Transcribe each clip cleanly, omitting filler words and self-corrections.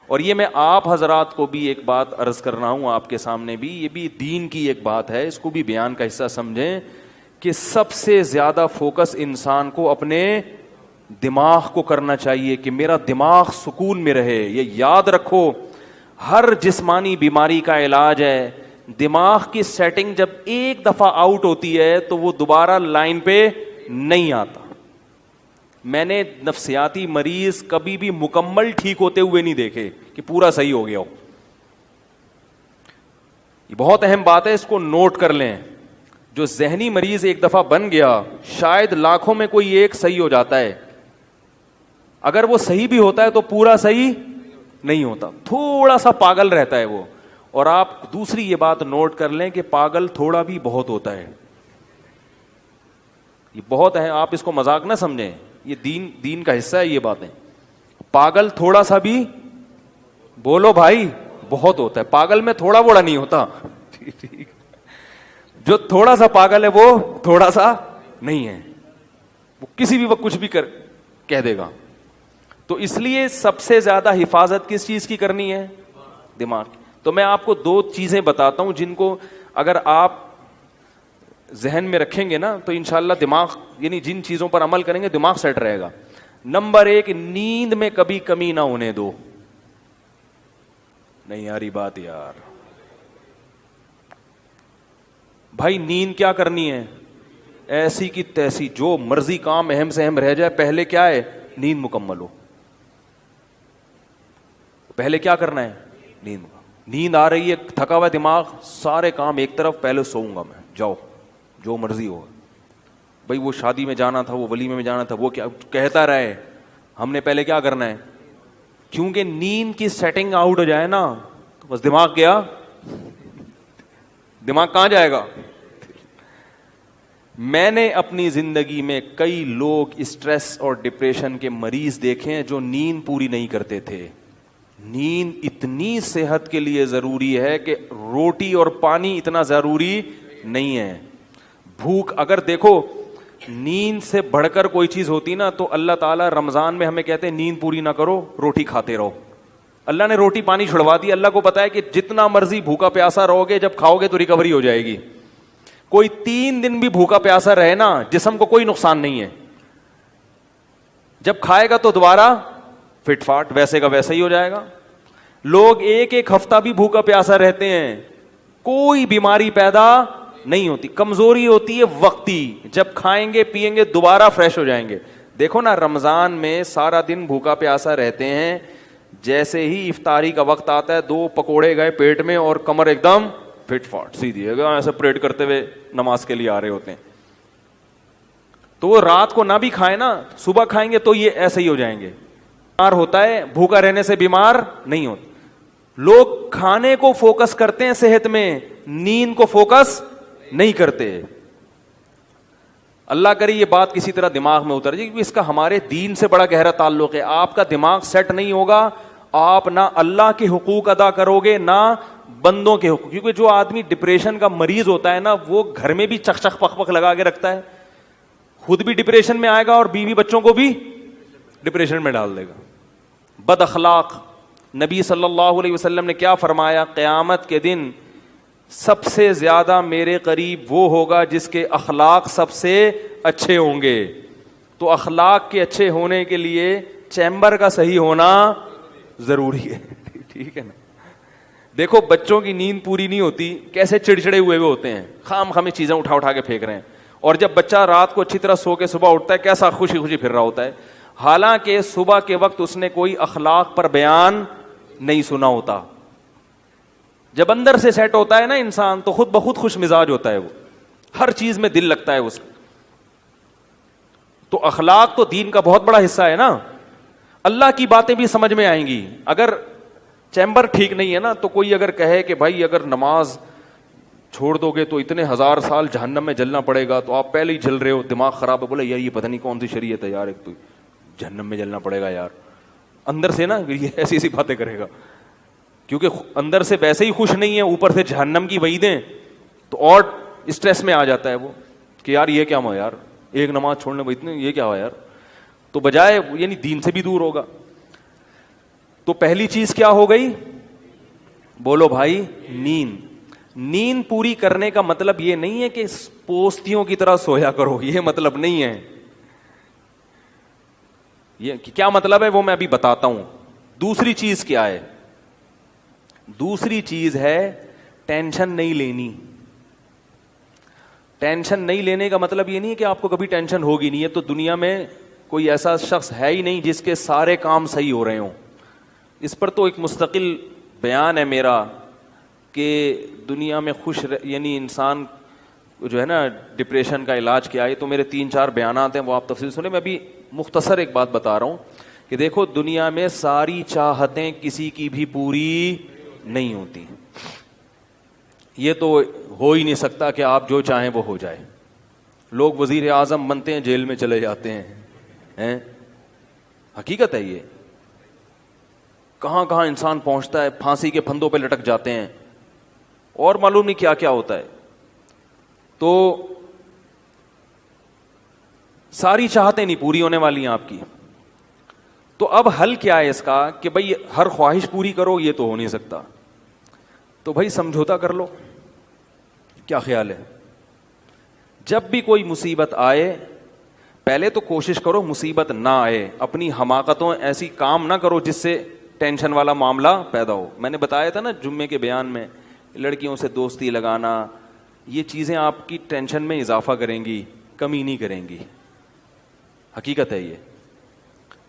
اور یہ میں آپ حضرات کو بھی ایک بات عرض کر رہا ہوں آپ کے سامنے بھی، یہ بھی دین کی ایک بات ہے، اس کو بھی بیان کا حصہ سمجھیں کہ سب سے زیادہ فوکس انسان کو اپنے دماغ کو کرنا چاہیے کہ میرا دماغ سکون میں رہے. یہ یاد رکھو ہر جسمانی بیماری کا علاج ہے، دماغ کی سیٹنگ جب ایک دفعہ آؤٹ ہوتی ہے تو وہ دوبارہ لائن پہ نہیں آتا. میں نے نفسیاتی مریض کبھی بھی مکمل ٹھیک ہوتے ہوئے نہیں دیکھے کہ پورا صحیح ہو گیا ہو. یہ بہت اہم بات ہے، اس کو نوٹ کر لیں. جو ذہنی مریض ایک دفعہ بن گیا شاید لاکھوں میں کوئی ایک صحیح ہو جاتا ہے. اگر وہ صحیح بھی ہوتا ہے تو پورا صحیح نہیں ہوتا، تھوڑا سا پاگل رہتا ہے وہ. اور آپ دوسری یہ بات نوٹ کر لیں کہ پاگل تھوڑا بھی بہت ہوتا ہے. یہ بہت ہے، آپ اس کو مذاق نہ سمجھیں، یہ دین کا حصہ ہے. یہ باتیں پاگل تھوڑا سا بھی بولو بھائی بہت ہوتا ہے، پاگل میں تھوڑا بوڑا نہیں ہوتا. جو تھوڑا سا پاگل ہے وہ تھوڑا سا نہیں ہے، وہ کسی بھی وقت کچھ بھی کہہ دے گا. تو اس لیے سب سے زیادہ حفاظت کس چیز کی کرنی ہے؟ دماغ کی. تو میں آپ کو دو چیزیں بتاتا ہوں جن کو اگر آپ ذہن میں رکھیں گے نا تو انشاءاللہ دماغ، یعنی جن چیزوں پر عمل کریں گے دماغ سیٹ رہے گا. نمبر 1، نیند میں کبھی کمی نہ ہونے دو. نہیں یاری بات یار بھائی، نیند کیا کرنی ہے؟ ایسی کی تیسی، جو مرضی کام اہم سے اہم رہ جائے، پہلے کیا ہے؟ نیند مکمل ہو. پہلے کیا کرنا ہے؟ نیند آ رہی ہے، تھکا ہوا دماغ، سارے کام ایک طرف، پہلے سوؤں گا میں. جاؤ جو مرضی ہوگا. بھائی وہ شادی میں جانا تھا، وہ ولیمے میں جانا تھا، وہ کیا کہتا رہے، ہم نے پہلے کیا کرنا ہے؟ کیونکہ نیند کی سیٹنگ آؤٹ ہو جائے نا تو بس دماغ گیا. دماغ کہاں جائے گا؟ میں نے اپنی زندگی میں کئی لوگ اسٹریس اور ڈپریشن کے مریض دیکھے ہیں جو نیند پوری نہیں کرتے تھے. نیند اتنی صحت کے لیے ضروری ہے کہ روٹی اور پانی اتنا ضروری نہیں ہے. بھوک، اگر دیکھو نیند سے بڑھ کر کوئی چیز ہوتی نا تو اللہ تعالیٰ رمضان میں ہمیں کہتے ہیں نیند پوری نہ کرو، روٹی کھاتے رہو. اللہ نے روٹی پانی چھڑوا دی. اللہ کو پتا ہے کہ جتنا مرضی بھوکا پیاسا رہو گے، جب کھاؤ گے تو ریکوری ہو جائے گی. کوئی 3 دن بھی بھوکا پیاسا رہے نا، جسم کو کوئی نقصان نہیں ہے. جب کھائے گا تو دوبارہ فٹ فاٹ ویسے کا ویسا ہی ہو جائے گا. لوگ ایک ہفتہ بھی بھوکا پیاسا رہتے ہیں، کوئی بیماری پیدا نہیں ہوتی. کمزوری ہوتی ہے وقتی، جب کھائیں گے پیئیں گے دوبارہ فریش ہو جائیں گے. دیکھو نا رمضان میں سارا دن بھوکا پیاسا رہتے ہیں، جیسے ہی افطاری کا وقت آتا ہے 2 پکوڑے گئے پیٹ میں اور کمر ایک دم فٹ فاٹ سیدھی ہے، ایسے پریڈ کرتے ہوئے نماز کے لیے آ رہے ہوتے ہیں. تو وہ رات کو نہ بھی کھائیں نا، صبح کھائیں گے تو یہ ایسے ہی ہو جائیں گے. بیمار ہوتا ہے، بھوکا رہنے سے بیمار نہیں ہوتا. لوگ کھانے کو فوکس کرتے ہیں صحت میں، نیند کو فوکس نہیں کرتے. اللہ کرے یہ بات کسی طرح دماغ میں اتر جائے، کیونکہ اس کا ہمارے دین سے بڑا گہرا تعلق ہے. آپ کا دماغ سیٹ نہیں ہوگا، آپ نہ اللہ کے حقوق ادا کرو گے نہ بندوں کے حقوق. کیونکہ جو آدمی ڈپریشن کا مریض ہوتا ہے نا، وہ گھر میں بھی چک چک پک پک لگا کے رکھتا ہے، خود بھی ڈپریشن میں آئے گا اور بیوی بچوں کو بھی ڈپریشن میں ڈال دے گا. بد اخلاق، نبی صلی اللہ علیہ وسلم نے کیا فرمایا؟ قیامت کے دن سب سے زیادہ میرے قریب وہ ہوگا جس کے اخلاق سب سے اچھے ہوں گے. تو اخلاق کے اچھے ہونے کے لیے چیمبر کا صحیح ہونا ضروری ہے. ٹھیک ہے نا؟ دیکھو بچوں کی نیند پوری نہیں ہوتی، کیسے چڑچڑے ہوئے ہوتے ہیں، خام خامی چیزیں اٹھا اٹھا کے پھینک رہے ہیں. اور جب بچہ رات کو اچھی طرح سو کے صبح اٹھتا ہے کیسا خوشی خوشی پھر رہا ہوتا ہے، حالانکہ صبح کے وقت اس نے کوئی اخلاق پر بیان نہیں سنا ہوتا. جب اندر سے سیٹ ہوتا ہے نا انسان تو خود بخود خوش مزاج ہوتا ہے، وہ ہر چیز میں دل لگتا ہے اس کا. تو اخلاق تو دین کا بہت بڑا حصہ ہے نا. اللہ کی باتیں بھی سمجھ میں آئیں گی. اگر چیمبر ٹھیک نہیں ہے نا تو کوئی اگر کہے کہ بھائی اگر نماز چھوڑ دو گے تو اتنے 1000 سال جہنم میں جلنا پڑے گا، تو آپ پہلے ہی جل رہے ہو، دماغ خراب ہے. بولے یار یہ پتہ نہیں کون سی شریعت ہے یار، ایک تو جہنم میں جلنا پڑے گا یار. اندر سے نا یہ ایسی ایسی باتیں کرے گا، کیونکہ اندر سے ویسے ہی خوش نہیں ہے، اوپر سے جہنم کی وعیدیں، تو اور اسٹریس میں آ جاتا ہے وہ کہ یار یہ کیا ہوا یار، ایک نماز چھوڑنے میں اتنے یہ کیا ہوا یار. تو بجائے یعنی دین سے بھی دور ہوگا. تو پہلی چیز کیا ہو گئی؟ بولو بھائی, نیند. نیند پوری کرنے کا مطلب یہ نہیں ہے کہ پوستیوں کی طرح سویا کرو, یہ مطلب نہیں ہے. یہ کیا مطلب ہے وہ میں ابھی بتاتا ہوں. دوسری چیز کیا ہے؟ دوسری چیز ہے ٹینشن نہیں لینی. ٹینشن نہیں لینے کا مطلب یہ نہیں ہے کہ آپ کو کبھی ٹینشن ہوگی نہیں. ہے تو دنیا میں کوئی ایسا شخص ہے ہی نہیں جس کے سارے کام صحیح ہو رہے ہوں. اس پر تو ایک مستقل بیان ہے میرا کہ دنیا میں یعنی انسان جو ہے نا ڈپریشن کا علاج کیا ہے. تو میرے 3-4 بیانات ہیں, وہ آپ تفصیل سنیں. میں ابھی مختصر ایک بات بتا رہا ہوں کہ دیکھو دنیا میں ساری چاہتیں کسی کی بھی پوری نہیں ہوتی. یہ تو ہو ہی نہیں سکتا کہ آپ جو چاہیں وہ ہو جائے. لوگ وزیر اعظم بنتے ہیں, جیل میں چلے جاتے ہیں. حقیقت ہے یہ. کہاں کہاں انسان پہنچتا ہے, پھانسی کے پھندوں پہ لٹک جاتے ہیں, اور معلوم نہیں کیا کیا ہوتا ہے. تو ساری چاہتیں نہیں پوری ہونے والی ہیں آپ کی. تو اب حل کیا ہے اس کا کہ بھئی ہر خواہش پوری کرو, یہ تو ہو نہیں سکتا. تو بھائی سمجھوتا کر لو. کیا خیال ہے؟ جب بھی کوئی مصیبت آئے پہلے تو کوشش کرو مصیبت نہ آئے. اپنی حماقتوں ایسی کام نہ کرو جس سے ٹینشن والا معاملہ پیدا ہو. میں نے بتایا تھا نا جمعے کے بیان میں, لڑکیوں سے دوستی لگانا, یہ چیزیں آپ کی ٹینشن میں اضافہ کریں گی, کمی نہیں کریں گی. حقیقت ہے یہ.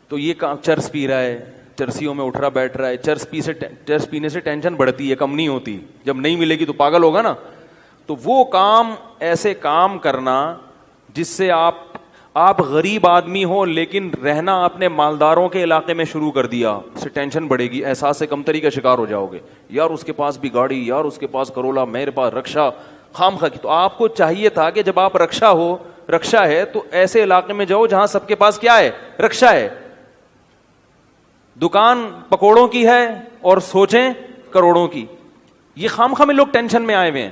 تو یہ چرس پی رہا ہے, چرسیوں میں اٹھ رہا بیٹھ رہا ہے, چرس پینے سے ٹینشن بڑھتی ہے, کم نہیں ہوتی. جب نہیں ملے گی تو پاگل ہوگا نا. تو وہ کام, ایسے کام کرنا جس سے آپ غریب آدمی ہو لیکن رہنا اپنے مالداروں کے علاقے میں شروع کر دیا, اس سے ٹینشن بڑھے گی, احساس کمتری کا شکار ہو جاؤ گے. یار اس کے پاس بھی گاڑی, یار اس کے پاس کرولا, میرے پاس رکشا, خام خواہ کی. تو آپ کو چاہیے تھا کہ جب آپ رکشا ہے تو ایسے علاقے میں جاؤ جہاں سب کے پاس کیا ہے؟ رکشا ہے. دکان پکوڑوں کی ہے اور سوچیں کروڑوں کی. یہ خام خواہ میں لوگ ٹینشن میں آئے ہوئے ہیں.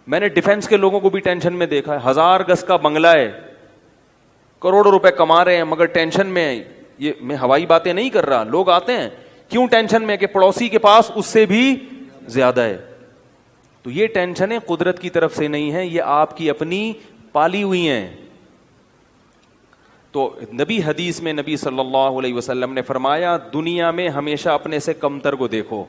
میں نے ڈیفنس کے لوگوں کو بھی ٹینشن میں دیکھا ہے. 1000 گز کا بنگلہ ہے, کروڑوں روپے کما رہے ہیں, مگر ٹینشن میں. یہ میں ہوائی باتیں نہیں کر رہا. لوگ آتے ہیں کیوں ٹینشن میں کہ پڑوسی کے پاس اس سے بھی زیادہ ہے. تو یہ ٹینشنیں قدرت کی طرف سے نہیں ہیں, یہ آپ کی اپنی پالی ہوئی ہیں. تو حدیث میں نبی صلی اللہ علیہ وسلم نے فرمایا دنیا میں ہمیشہ اپنے سے کمتر کو دیکھو.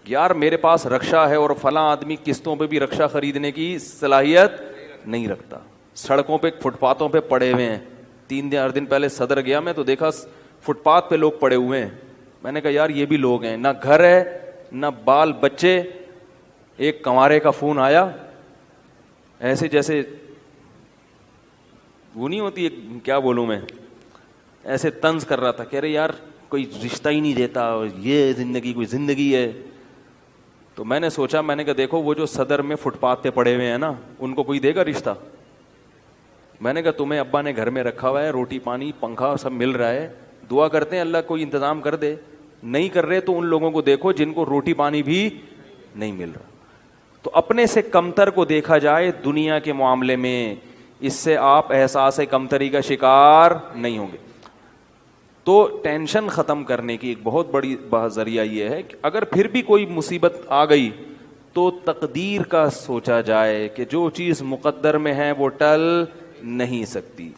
یار میرے پاس رکشا ہے اور فلاں آدمی قسطوں پہ بھی رکشا خریدنے کی صلاحیت نہیں رکھتا. سڑکوں پہ فٹ پاتھوں پہ پڑے ہوئے ہیں. 3 دن پہلے صدر گیا میں تو دیکھا فٹ پاتھ پہ لوگ پڑے ہوئے ہیں. میں نے کہا یار یہ بھی لوگ ہیں, نہ گھر ہے نہ بال بچے. ایک کنوارے کا فون آیا, ایسے جیسے وہ نہیں ہوتی, کیا بولوں میں, ایسے طنز کر رہا تھا. کہہ رہے یار کوئی رشتہ ہی نہیں دیتا, یہ زندگی کوئی زندگی ہے. تو میں نے سوچا, میں نے کہا دیکھو وہ جو صدر میں فٹ پاتھ پہ پڑے ہوئے ہیں نا, ان کو کوئی دے گا رشتہ؟ میں نے کہا تمہیں ابا نے گھر میں رکھا ہوا ہے, روٹی پانی پنکھا سب مل رہا ہے, دعا کرتے ہیں اللہ کوئی انتظام کر دے. نہیں کر رہے تو ان لوگوں کو دیکھو جن کو روٹی پانی بھی نہیں مل رہا. تو اپنے سے کمتر کو دیکھا جائے دنیا کے معاملے میں, اس سے آپ احساس کمتری کا شکار نہیں ہوں گے. تو ٹینشن ختم کرنے کی ایک بہت بڑی ذریعہ یہ ہے کہ اگر پھر بھی کوئی مصیبت آ گئی تو تقدیر کا سوچا جائے کہ جو چیز مقدر میں ہے وہ ٹل نہیں سکتی.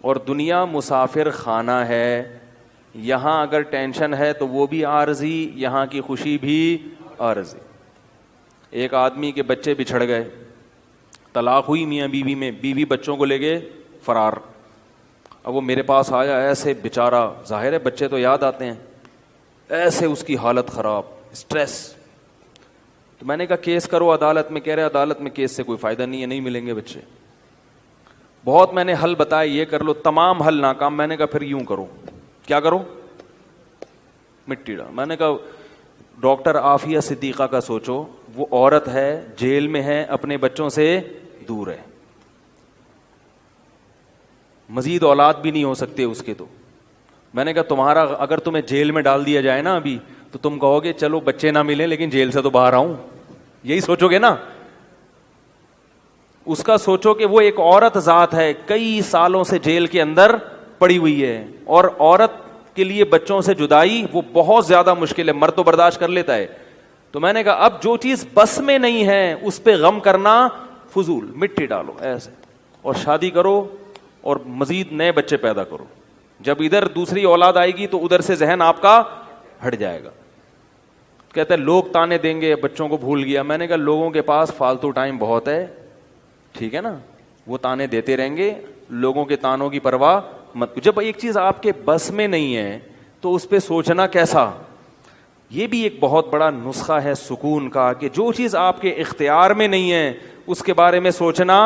اور دنیا مسافر خانہ ہے, یہاں اگر ٹینشن ہے تو وہ بھی عارضی, یہاں کی خوشی بھی عارضی. ایک آدمی کے بچے بچھڑ گئے, طلاق ہوئی میاں بیوی میں, بیوی بچوں کو لے گئے فرار. اب وہ میرے پاس آیا, ایسے بیچارہ, ظاہر ہے بچے تو یاد آتے ہیں, ایسے اس کی حالت خراب, اسٹریس. تو میں نے کہا کیس کرو عدالت میں. کہہ رہے عدالت میں کیس سے کوئی فائدہ نہیں ہے, نہیں ملیں گے بچے. بہت میں نے حل بتایا, یہ کر لو, تمام حل ناکام. میں نے کہا پھر یوں کرو. کیا کرو؟ مٹی ڈال. میں نے کہا ڈاکٹر عافیہ صدیقہ کا سوچو, وہ عورت ہے, جیل میں ہے, اپنے بچوں سے دور ہے, مزید اولاد بھی نہیں ہو سکتے اس کے. تو میں نے کہا تمہارا اگر تمہیں جیل میں ڈال دیا جائے نا ابھی, تو تم کہو گے چلو بچے نہ ملیں لیکن جیل سے تو باہر آؤں, یہی سوچو گے نا. اس کا سوچو کہ وہ ایک عورت ذات ہے, کئی سالوں سے جیل کے اندر پڑی ہوئی ہے. اور عورت کے لیے بچوں سے جدائی وہ بہت زیادہ مشکل ہے, مرد تو برداشت کر لیتا ہے. تو میں نے کہا اب جو چیز بس میں نہیں ہے اس پہ غم کرنا فضول, مٹی ڈالو ایسے اور شادی کرو اور مزید نئے بچے پیدا کرو. جب ادھر دوسری اولاد آئے گی تو ادھر سے ذہن آپ کا ہٹ جائے گا. کہتا ہے لوگ تانے دیں گے, بچوں کو بھول گیا. میں نے کہا لوگوں کے پاس فالتو ٹائم بہت ہے, ٹھیک ہے نا, وہ تانے دیتے رہیں گے, لوگوں کے تانوں کی پرواہ مت. جب ایک چیز آپ کے بس میں نہیں ہے تو اس پہ سوچنا کیسا. یہ بھی ایک بہت بڑا نسخہ ہے سکون کا کہ جو چیز آپ کے اختیار میں نہیں ہے اس کے بارے میں سوچنا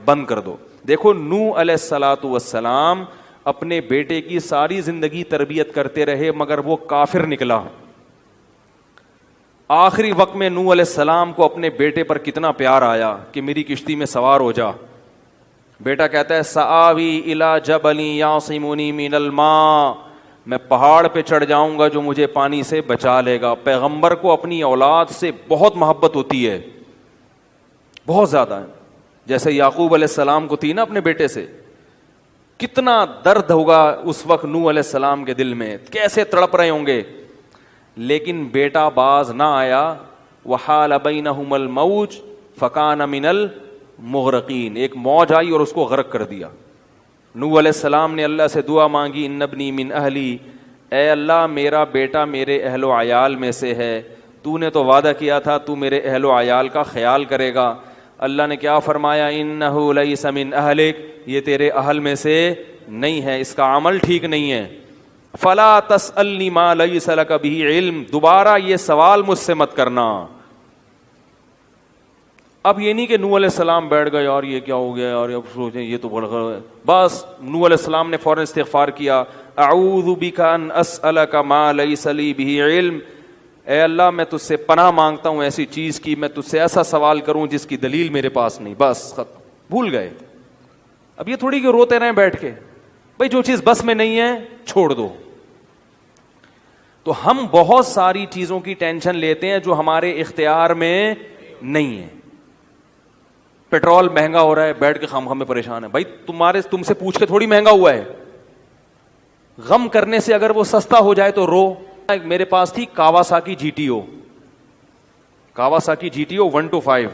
بند کر دو. دیکھو نوح علیہ الصلاۃ والسلام اپنے بیٹے کی ساری زندگی تربیت کرتے رہے مگر وہ کافر نکلا. آخری وقت میں نوح علیہ السلام کو اپنے بیٹے پر کتنا پیار آیا کہ میری کشتی میں سوار ہو جا. بیٹا کہتا ہے سآوی الی جبل یعصمنی من الماء, میں پہاڑ پہ چڑھ جاؤں گا جو مجھے پانی سے بچا لے گا. پیغمبر کو اپنی اولاد سے بہت محبت ہوتی ہے, بہت زیادہ ہے. جیسے یعقوب علیہ السلام کو تھی نا اپنے بیٹے سے. کتنا درد ہوگا اس وقت نوح علیہ السلام کے دل میں, کیسے تڑپ رہے ہوں گے. لیکن بیٹا باز نہ آیا. وحال بینہم الموج فکان من المغرقین, ایک موج آئی اور اس کو غرق کر دیا. نوح علیہ السلام نے اللہ سے دعا مانگی ان ابنی من اہلی, اے اللہ میرا بیٹا میرے اہل و عیال میں سے ہے, تو نے تو وعدہ کیا تھا تو میرے اہل و عیال کا خیال کرے گا. اللہ نے کیا فرمایا انہ لیس من اہلک, یہ تیرے اہل میں سے نہیں ہے, اس کا عمل ٹھیک نہیں ہے. فلا تسألنی ما لیس لک بہ علم, دوبارہ یہ سوال مجھ سے مت کرنا. اب یہ نہیں کہ نوح علیہ السلام بیٹھ گئے یار یہ کیا ہو گیا یار, اب سوچیں یہ تو بڑا ہے. بس نوح علیہ السلام نے فوراً استغفار کیا, اعوذ بک ان اسألک ما لیس لی بہ علم, اے اللہ میں تجھ سے پناہ مانگتا ہوں ایسی چیز کی, میں تجھ سے ایسا سوال کروں جس کی دلیل میرے پاس نہیں. بس ختم, بھول گئے. اب یہ تھوڑی کہ روتے رہیں بیٹھ کے, بھائی جو چیز بس میں نہیں ہے چھوڑ دو. تو ہم بہت ساری چیزوں کی ٹینشن لیتے ہیں جو ہمارے اختیار میں نہیں ہے. پیٹرول مہنگا ہو رہا ہے, بیٹھ کے خام میں پریشان ہے. بھائی تم سے پوچھ کے تھوڑی مہنگا ہوا ہے. غم کرنے سے اگر وہ سستا ہو جائے تو رو. میرے پاس تھی Kawasaki G T O, Kawasaki G T O 125.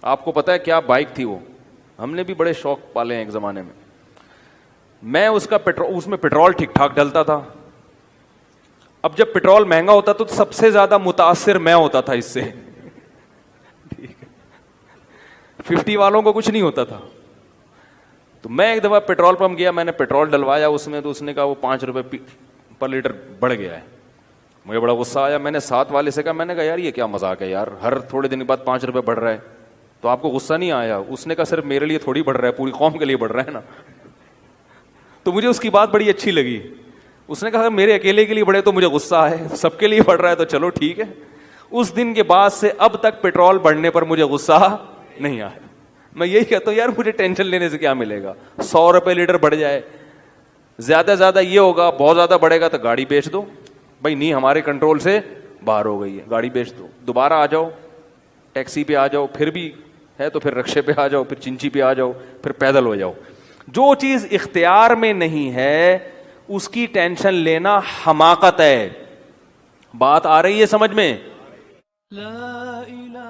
آپ کو پتا ہے کیا بائک تھی وہ, ہم نے بھی بڑے شوق پالے ہیں ایک زمانے میں. میں اس میں پیٹرول ٹھیک ٹھاک ڈلتا تھا. اب جب پیٹرول مہنگا ہوتا تو سب سے زیادہ متاثر میں ہوتا تھا اس سے. 50 والوں کو کچھ نہیں ہوتا تھا. تو میں ایک دفعہ پیٹرول پمپ گیا, میں نے پیٹرول ڈلوایا اس میں, تو اس نے کہا وہ 5 روپے پر لیٹر بڑھ گیا ہے. مجھے بڑا غصہ آیا. میں نے ساتھ والے سے کہا, میں نے کہا یار یہ کیا مذاق ہے یار, ہر تھوڑے دن کے بعد 5 روپے بڑھ رہا ہے, تو آپ کو غصہ نہیں آیا؟ اس نے کہا صرف میرے لیے تھوڑی بڑھ رہا ہے, پوری قوم کے لیے بڑھ رہا ہے نا. تو مجھے اس کی بات بڑی اچھی لگی. اس نے کہا میرے اکیلے کے لیے بڑھے تو مجھے غصہ آئے, سب کے لیے بڑھ رہا ہے تو چلو ٹھیک ہے. اس دن کے بعد سے اب تک پیٹرول بڑھنے پر مجھے غصہ نہیں آیا. میں یہی کہتا ہوں یار مجھے ٹینشن لینے سے کیا ملے گا. 100 روپے لیٹر بڑھ جائے, زیادہ زیادہ یہ ہوگا, بہت زیادہ بڑھے گا تو گاڑی بیچ دو. بھائی نہیں ہمارے کنٹرول سے باہر ہو گئی ہے, گاڑی بیچ دو, دوبارہ آ جاؤ, ٹیکسی پہ آ جاؤ, پھر بھی ہے تو پھر رکشے پہ آ جاؤ, پھر چنچی پہ آ جاؤ, پھر پیدل ہو جاؤ. جو چیز اختیار میں نہیں ہے اس کی ٹینشن لینا حماقت ہے. بات آ رہی ہے سمجھ میں؟ لا الہ